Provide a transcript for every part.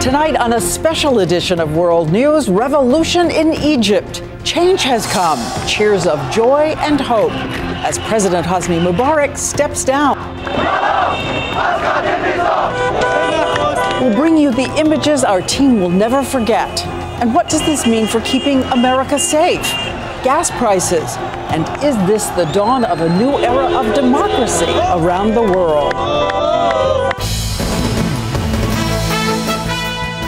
Tonight on a special edition of World News, revolution in Egypt. Change has come, cheers of joy and hope as President Hosni Mubarak steps down. We'll bring you the images our team will never forget. And what does this mean for keeping America safe? Gas prices. And is this the dawn of a new era of democracy around the world?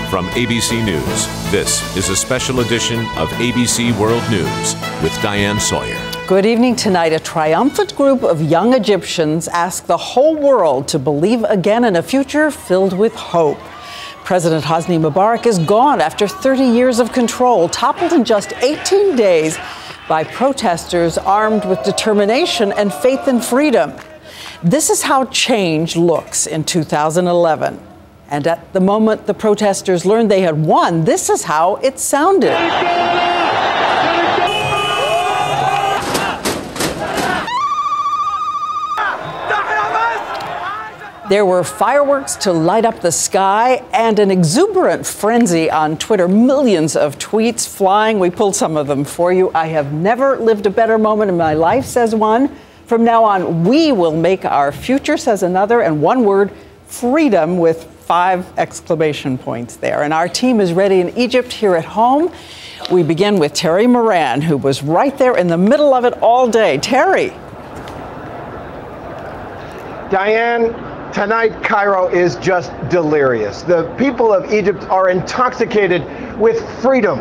From ABC News, this is a special edition of ABC World News with Diane Sawyer. Good evening. Tonight, a triumphant group of young Egyptians ask the whole world to believe again in a future filled with hope. President Hosni Mubarak is gone after 30 years of control, toppled in just 18 days by protesters armed with determination and faith in freedom. This is how change looks in 2011. And at the moment the protesters learned they had won, this is how it sounded. There were fireworks to light up the sky and an exuberant frenzy on Twitter. Millions of tweets flying. We pulled some of them for you. I have never lived a better moment in my life, says one. From now on, we will make our future, says another. And one word, freedom, with 5 exclamation points there. And our team is ready in Egypt. Here at home, we begin with Terry Moran, who was right there in the middle of it all day. Terry. Diane, tonight Cairo is just delirious. The people of Egypt are intoxicated with freedom.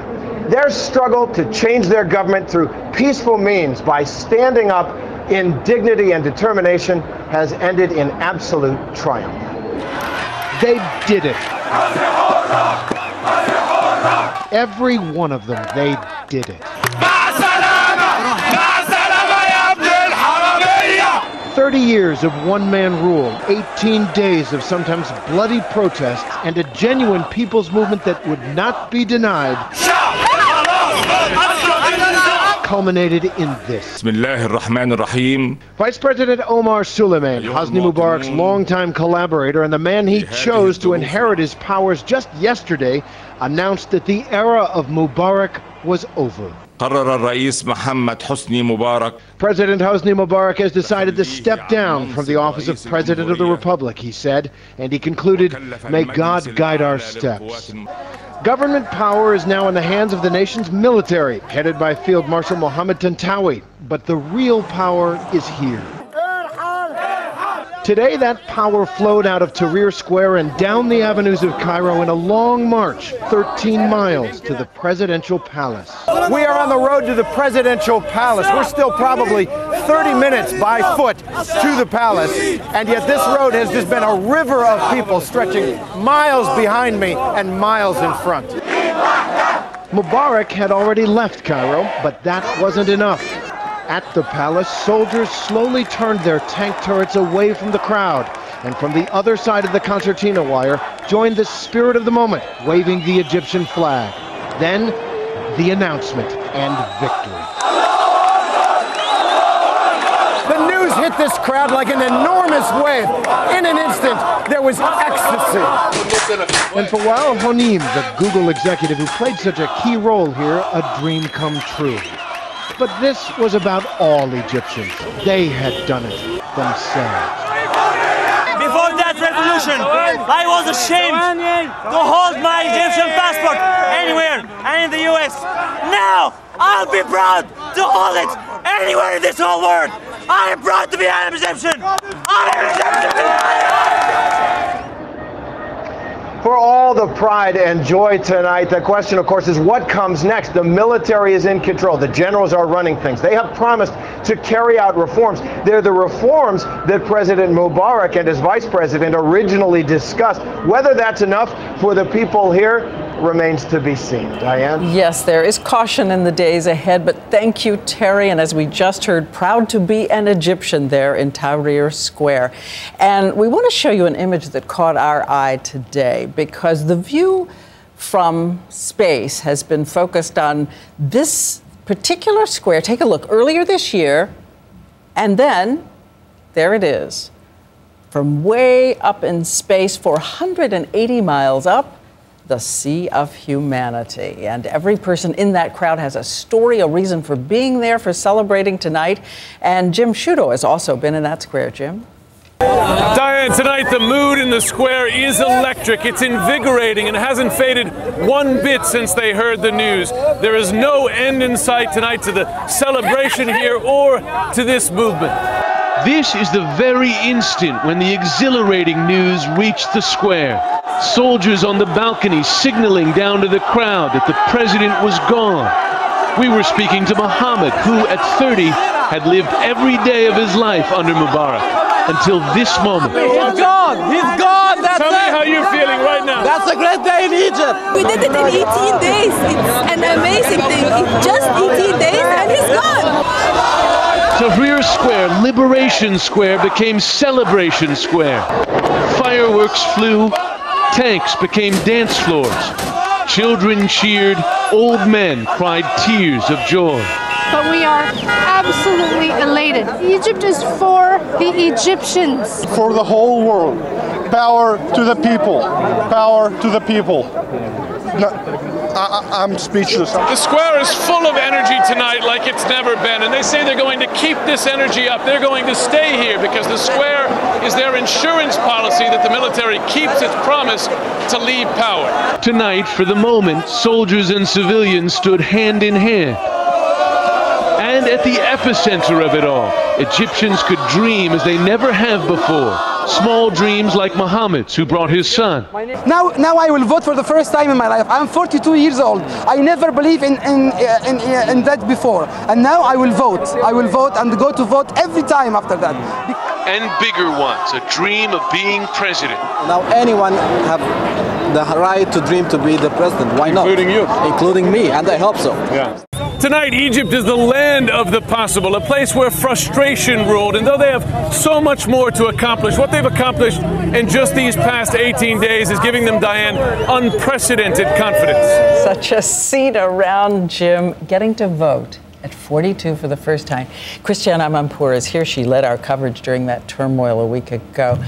Their struggle to change their government through peaceful means by standing up in dignity and determination has ended in absolute triumph. They did it. Every one of them, they did it. 30 years of one-man rule, 18 days of sometimes bloody protests, and a genuine people's movement that would not be denied culminated in this. Vice President Omar Suleiman, Hosni Mubarak's longtime collaborator and the man he chose to inherit his powers just yesterday, announced that the era of Mubarak was over. President Hosni Mubarak has decided to step down from the office of President of the Republic, he said, and he concluded, "May God guide our steps." Government power is now in the hands of the nation's military, headed by Field Marshal Mohammed Tantawi. But the real power is here. Today, that power flowed out of Tahrir Square and down the avenues of Cairo in a long march, 13 miles, to the presidential palace. We are on the road to the presidential palace. We're still probably 30 minutes by foot to the palace, and yet this road has just been a river of people stretching miles behind me and miles in front. Mubarak had already left Cairo, but that wasn't enough. At the palace, soldiers slowly turned their tank turrets away from the crowd, and from the other side of the concertina wire joined the spirit of the moment, waving the Egyptian flag. Then, the announcement and victory. The news hit this crowd like an enormous wave. In an instant, there was ecstasy. And for Wael Honim, the Google executive who played such a key role here, a dream come true. But this was about all Egyptians. They had done it themselves. Before that revolution, I was ashamed to hold my Egyptian passport anywhere and in the US. Now, I'll be proud to hold it anywhere in this whole world. I am proud to be an Egyptian. I am Egyptian. For all the pride and joy tonight, the question, of course, is what comes next? The military is in control. The generals are running things. They have promised to carry out reforms. They're the reforms that President Mubarak and his vice president originally discussed. Whether that's enough for the people here remains to be seen. Diane? Yes, there is caution in the days ahead, but thank you, Terry. And as we just heard, proud to be an Egyptian there in Tahrir Square. And we want to show you an image that caught our eye today, because the view from space has been focused on this particular square. Take a look. Earlier this year, and then there it is. From way up in space, 480 miles up, the sea of humanity. And every person in that crowd has a story, a reason for being there, for celebrating tonight. And Jim Sciutto has also been in that square. Jim? Diane, tonight the mood in the square is electric. It's invigorating and hasn't faded one bit since they heard the news. There is no end in sight tonight to the celebration here or to this movement. This is the very instant when the exhilarating news reached the square. Soldiers on the balcony signaling down to the crowd that the president was gone. We were speaking to Mohammed, who at 30 had lived every day of his life under Mubarak. Until this moment. He's gone! He's gone! That's Tell me how you're feeling right now. That's a great day in Egypt! We did it in 18 days. It's an amazing thing. It's just 18 days and he's gone! Tahrir Square, Liberation Square, became Celebration Square. Fireworks flew, tanks became dance floors. Children cheered, old men cried tears of joy. But we are absolutely elated. Egypt is for the Egyptians. For the whole world. Power to the people. Power to the people. No, I'm speechless. The square is full of energy tonight like it's never been, and they say they're going to keep this energy up. They're going to stay here because the square is their insurance policy that the military keeps its promise to leave power. Tonight, for the moment, soldiers and civilians stood hand in hand. And at the epicenter of it all, Egyptians could dream as they never have before. Small dreams like Mohammed's, who brought his son. Now I will vote for the first time in my life. I'm 42 years old. I never believed in that before. And now I will vote. I will vote and go to vote every time after that. And bigger ones, a dream of being president. Now anyone have the right to dream to be the president. Why not? Including you. Including me, and I hope so. Yeah. Tonight, Egypt is the land of the possible, a place where frustration ruled. And though they have so much more to accomplish, what they've accomplished in just these past 18 days is giving them, Diane, unprecedented confidence. Such a seat around Jim, getting to vote at 42 for the first time. Christiane Amanpour is here. She led our coverage during that turmoil a week ago.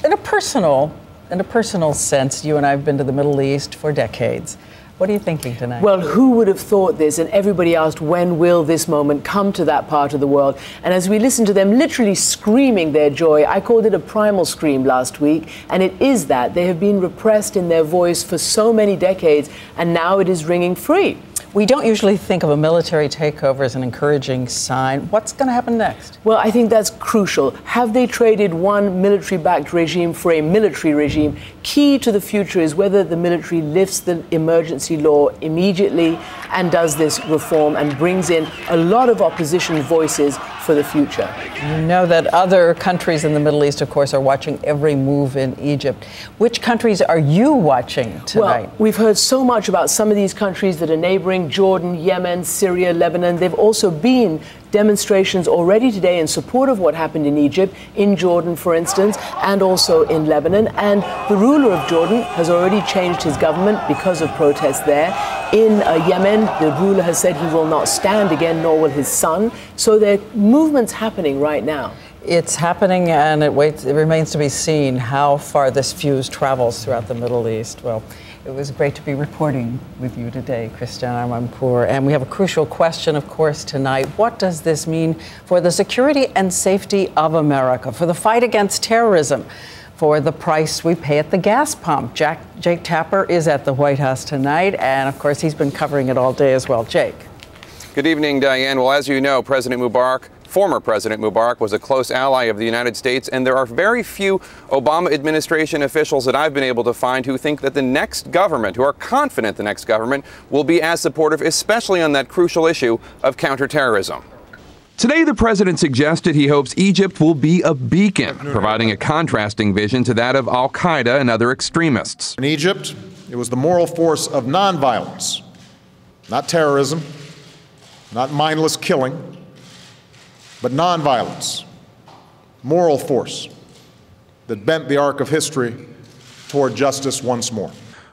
In a personal sense, you and I have been to the Middle East for decades. What are you thinking tonight? Well, who would have thought this? And everybody asked, when will this moment come to that part of the world? And as we listened to them literally screaming their joy, I called it a primal scream last week. And it is that. They have been repressed in their voice for so many decades, and now it is ringing free. We don't usually think of a military takeover as an encouraging sign. What's going to happen next? Well, I think that's crucial. Have they traded one military-backed regime for a military regime? Key to the future is whether the military lifts the emergency law immediately and does this reform and brings in a lot of opposition voices for the future. You know that other countries in the Middle East, of course, are watching every move in Egypt. Which countries are you watching tonight? Well, we've heard so much about some of these countries that are neighboring: Jordan, Yemen, Syria, Lebanon. They've also been demonstrations already today in support of what happened in Egypt, in Jordan, for instance, and also in Lebanon. And the ruler of Jordan has already changed his government because of protests there. In Yemen, the ruler has said he will not stand again, nor will his son. So there are movements happening right now. It's happening, and it remains to be seen how far this fuse travels throughout the Middle East. Well, it was great to be reporting with you today, Christiane Amanpour. And we have a crucial question, of course, tonight. What does this mean for the security and safety of America, for the fight against terrorism, for the price we pay at the gas pump? Jake Tapper is at the White House tonight, and of course, he's been covering it all day as well. Jake. Good evening, Diane. Well, as you know, former President Mubarak was a close ally of the United States, and there are very few Obama administration officials that I've been able to find who think that the next government, who are confident the next government will be as supportive, especially on that crucial issue of counterterrorism. Today, the president suggested he hopes Egypt will be a beacon, providing a contrasting vision to that of al-Qaeda and other extremists. In Egypt, it was the moral force of nonviolence, not terrorism, not mindless killing, but nonviolence, moral force that bent the arc of history toward justice once more.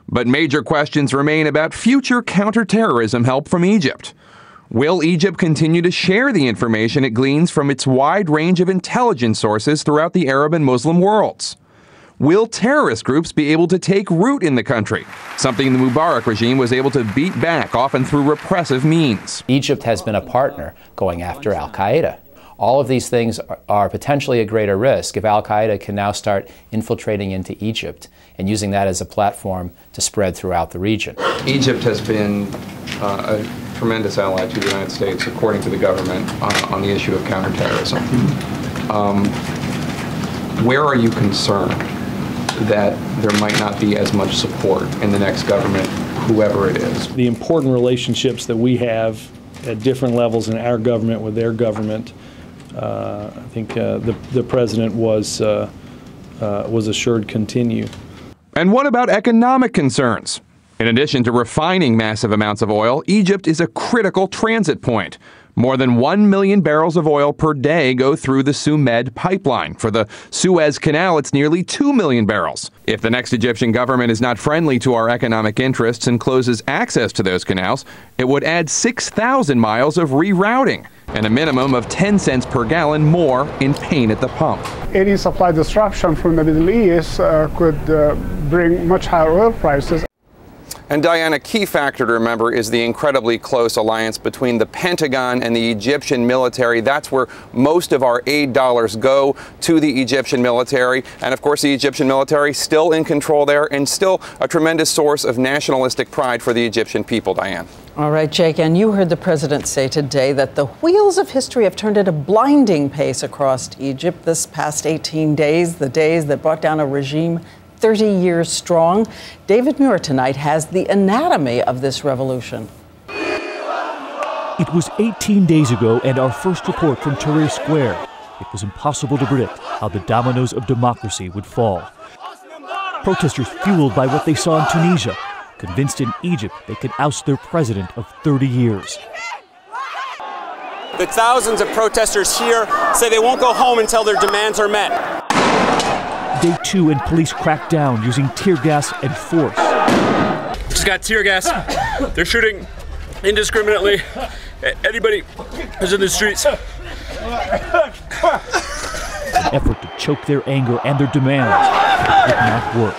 But major questions remain about future counterterrorism help from Egypt. Will Egypt continue to share the information it gleans from its wide range of intelligence sources throughout the Arab and Muslim worlds? will terrorist groups be able to take root in the country? Something the Mubarak regime was able to beat back, often through repressive means. Egypt has been a partner going after al-Qaeda. All of these things are potentially a greater risk if al-Qaeda can now start infiltrating into Egypt and using that as a platform to spread throughout the region. Egypt has been a tremendous ally to the United States, according to the government, on the issue of counterterrorism. Where are you concerned that there might not be as much support in the next government, whoever it is? The important relationships that we have at different levels in our government with their government, I think the president was assured continue. And what about economic concerns? In addition to refining massive amounts of oil, Egypt is a critical transit point. More than 1 million barrels of oil per day go through the Sumed pipeline. For the Suez Canal, it's nearly 2 million barrels. If the next Egyptian government is not friendly to our economic interests and closes access to those canals, it would add 6,000 miles of rerouting and a minimum of 10 cents per gallon more in pain at the pump. Any supply disruption from the Middle East could bring much higher oil prices. And Diane, a key factor to remember is the incredibly close alliance between the Pentagon and the Egyptian military. That's where most of our aid dollars go, to the Egyptian military. And of course, the Egyptian military still in control there and still a tremendous source of nationalistic pride for the Egyptian people, Diane. All right, Jake, and you heard the president say today that the wheels of history have turned at a blinding pace across Egypt this past 18 days, the days that brought down a regime 30 years strong. David Muir tonight has the anatomy of this revolution. It was 18 days ago, and our first report from Tahrir Square. It was impossible to predict how the dominoes of democracy would fall. Protesters fueled by what they saw in Tunisia, convinced in Egypt they could oust their president of 30 years. The thousands of protesters here say they won't go home until their demands are met. Day 2, and police cracked down using tear gas and force. Just got tear gas. They're shooting indiscriminately at anybody who's in the streets. An effort to choke their anger and their demands did not work.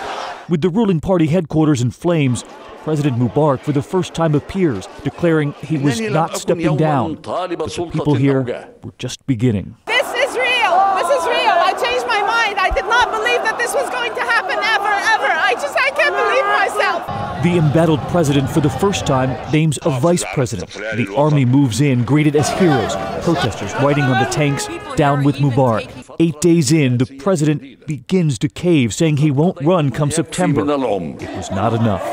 With the ruling party headquarters in flames, President Mubarak for the first time appears, declaring he was not stepping down. But the people here were just beginning. This is real. This is real. I changed my mind. I did not believe that this was going to happen ever. I can't believe myself. The embattled president for the first time names a vice president. The army moves in, greeted as heroes. Protesters riding on the tanks, down with Mubarak. 8 days in, the president begins to cave, saying he won't run come September. It was not enough.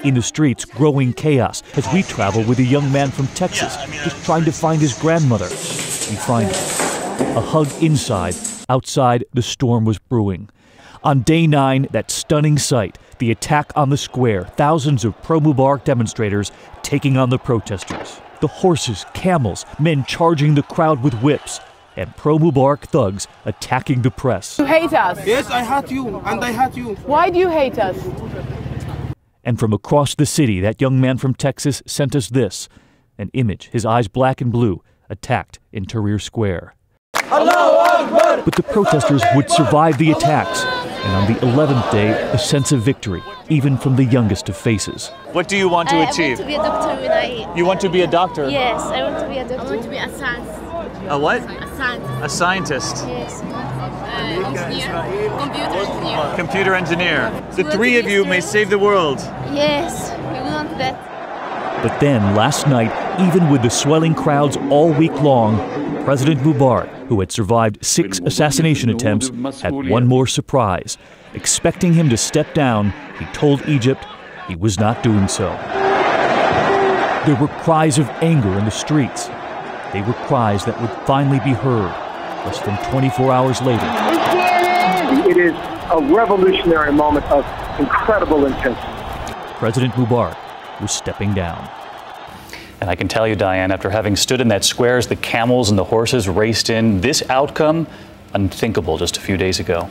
In the streets, growing chaos as we travel with a young man from Texas, just trying to find his grandmother. We find her. A hug inside. Outside, the storm was brewing. On day 9, that stunning sight, the attack on the square, thousands of pro-Mubarak demonstrators taking on the protesters. The horses, camels, men charging the crowd with whips, and pro-Mubarak thugs attacking the press. You hate us. Yes, I hate you, and I hate you. Why do you hate us? And from across the city, that young man from Texas sent us this, an image, his eyes black and blue, attacked in Tahrir Square. But the protesters would survive the attacks, and on the 11th day, a sense of victory, even from the youngest of faces. What do you want to achieve? I want to be a doctor when I... You want to be a doctor? Yes, I want to be a doctor. I want to be a scientist. A what? A scientist. A scientist? Yes. Engineer. Computer engineer. Computer engineer. The three of you may save the world. Yes, we want that. But then, last night, even with the swelling crowds all week long, President Mubarak, who had survived 6 assassination attempts, had one more surprise. Expecting him to step down, he told Egypt he was not doing so. There were cries of anger in the streets. They were cries that would finally be heard less than 24 hours later. It is a revolutionary moment of incredible intensity. President Mubarak was stepping down. And I can tell you, Diane, after having stood in that square as the camels and the horses raced in, this outcome, unthinkable just a few days ago.